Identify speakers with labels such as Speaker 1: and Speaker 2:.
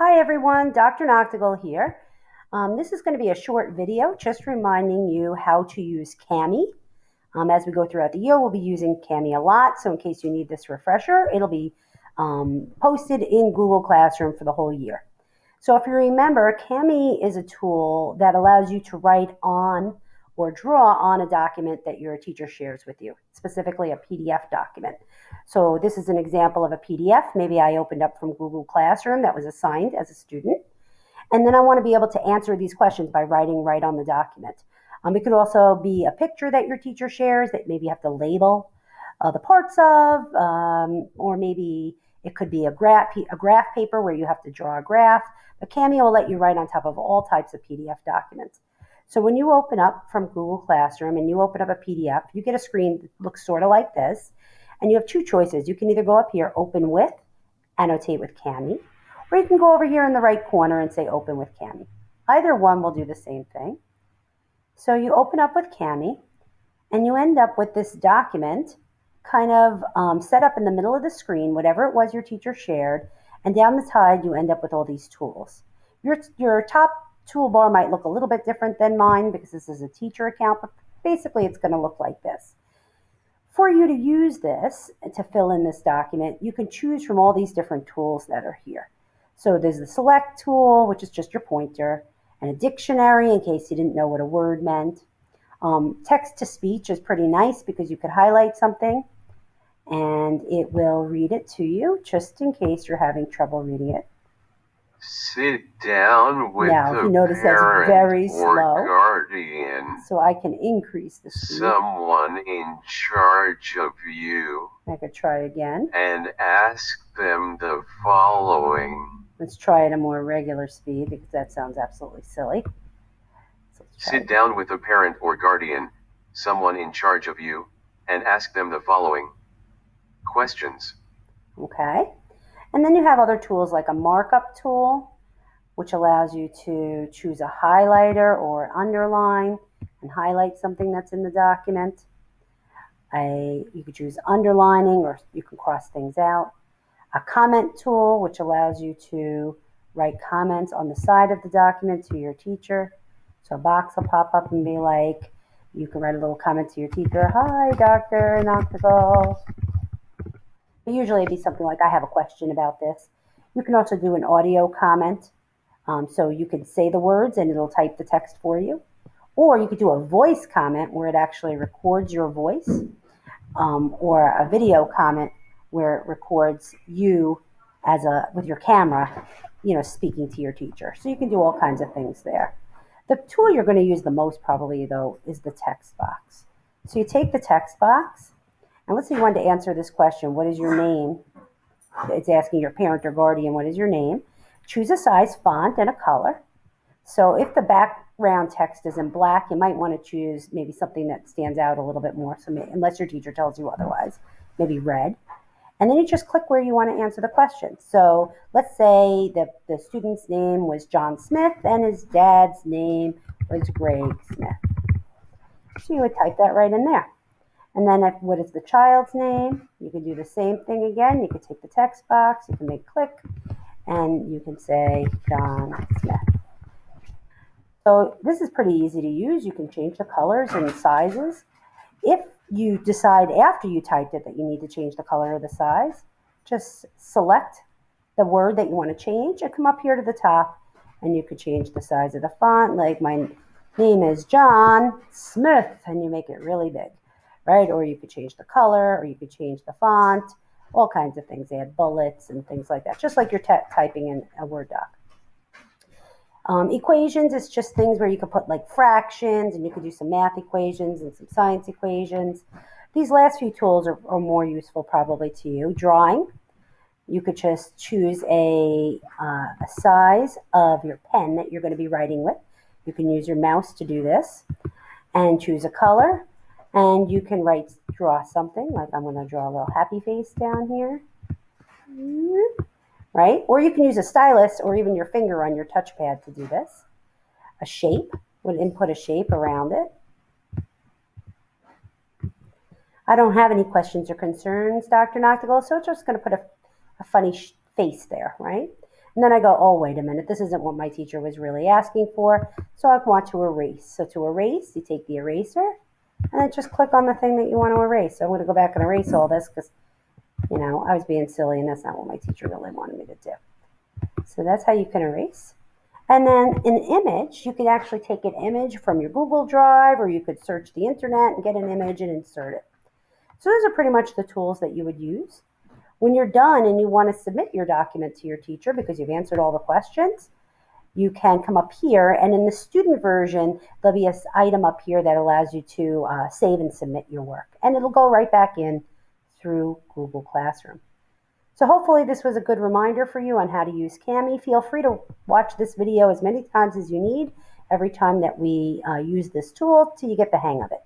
Speaker 1: Hi everyone, Dr. Noctigal here. This is going to be a short video just reminding you how to use Kami. As we go throughout the year, we'll be using Kami a lot, so in case you need this refresher, it'll be posted in Google Classroom for the whole year. So if you remember, Kami is a tool that allows you to write on or draw on a document that your teacher shares with you, specifically a PDF document. So this is an example of a PDF. Maybe I opened up from Google Classroom that was assigned as a student. And then I want to be able to answer these questions by writing right on the document. It could also be a picture that your teacher shares that maybe you have to label the parts of, or maybe it could be a graph paper where you have to draw a graph. But Kami will let you write on top of all types of PDF documents. So when you open up from Google Classroom and you open up a PDF, you get a screen that looks sort of like this. And you have two choices. You can either go up here, open with, annotate with Kami, or you can go over here in the right corner and say open with Kami. Either one will do the same thing. So you open up with Kami, and you end up with this document kind of set up in the middle of the screen, whatever it was your teacher shared, and down the side you end up with all these tools. Your top toolbar might look a little bit different than mine because this is a teacher account, but basically it's going to look like this. For you to use this, to fill in this document, you can choose from all these different tools that are here. So there's the select tool, which is just your pointer, and a dictionary in case you didn't know what a word meant. Text to speech is pretty nice because you could highlight something and it will read it to you just in case you're having trouble reading it.
Speaker 2: Sit down with
Speaker 1: now, if you notice, that's very slow,
Speaker 2: guardian,
Speaker 1: so I can increase the speed.
Speaker 2: Someone in charge of you.
Speaker 1: I could try again.
Speaker 2: And ask them the following.
Speaker 1: Let's try at a more regular speed because that sounds absolutely silly.
Speaker 2: So sit down with a parent or guardian, someone in charge of you, and ask them the following questions.
Speaker 1: Okay. And then you have other tools like a markup tool, which allows you to choose a highlighter or an underline and highlight something that's in the document. You could choose underlining, or you can cross things out. A comment tool, which allows you to write comments on the side of the document to your teacher. So a box will pop up and be like, you can write a little comment to your teacher. Hi, Dr. Noctigal. Usually it'd be something like, I have a question about this. You can also do an audio comment. So you could say the words and it'll type the text for you. Or you could do a voice comment where it actually records your voice, or a video comment where it records you with your camera, speaking to your teacher. So you can do all kinds of things there. The tool you're going to use the most probably, though, is the text box. So you take the text box, and let's say you wanted to answer this question, what is your name? It's asking your parent or guardian, what is your name? Choose a size font and a color. So if the background text is in black, you might want to choose maybe something that stands out a little bit more, so unless your teacher tells you otherwise, maybe red. And then you just click where you want to answer the question. So let's say that the student's name was John Smith and his dad's name was Greg Smith. So you would type that right in there. And then what is the child's name? You can do the same thing again. You could take the text box, you can make click, and you can say John Smith. So this is pretty easy to use. You can change the colors and sizes. If you decide after you typed it that you need to change the color or the size, just select the word that you want to change and come up here to the top, and you could change the size of the font. Like my name is John Smith, and you make it really big, right? Or you could change the color, or you could change the font, all kinds of things. Add bullets and things like that, just like you're typing in a Word doc. Equations is just things where you could put like fractions, and you could do some math equations and some science equations. These last few tools are more useful probably to you. Drawing, you could just choose a size of your pen that you're going to be writing with. You can use your mouse to do this and choose a color, and you can draw something like I'm going to draw a little happy face down here. Right? Or you can use a stylus or even your finger on your touchpad to do this. A shape, would input a shape around it. I don't have any questions or concerns, Dr. Noctigal, so it's just going to put a funny face there, right? And then I go, oh, wait a minute, this isn't what my teacher was really asking for. So I want to erase. So to erase, you take the eraser and then just click on the thing that you want to erase. So I'm going to go back and erase all this because, I was being silly and that's not what my teacher really wanted me to do. So that's how you can erase. And then an image, you could actually take an image from your Google Drive, or you could search the internet and get an image and insert it. So those are pretty much the tools that you would use. When you're done and you want to submit your document to your teacher because you've answered all the questions, you can come up here, and in the student version, there'll be an item up here that allows you to save and submit your work. And it'll go right back in through Google Classroom. So hopefully this was a good reminder for you on how to use Kami. Feel free to watch this video as many times as you need every time that we use this tool till you get the hang of it.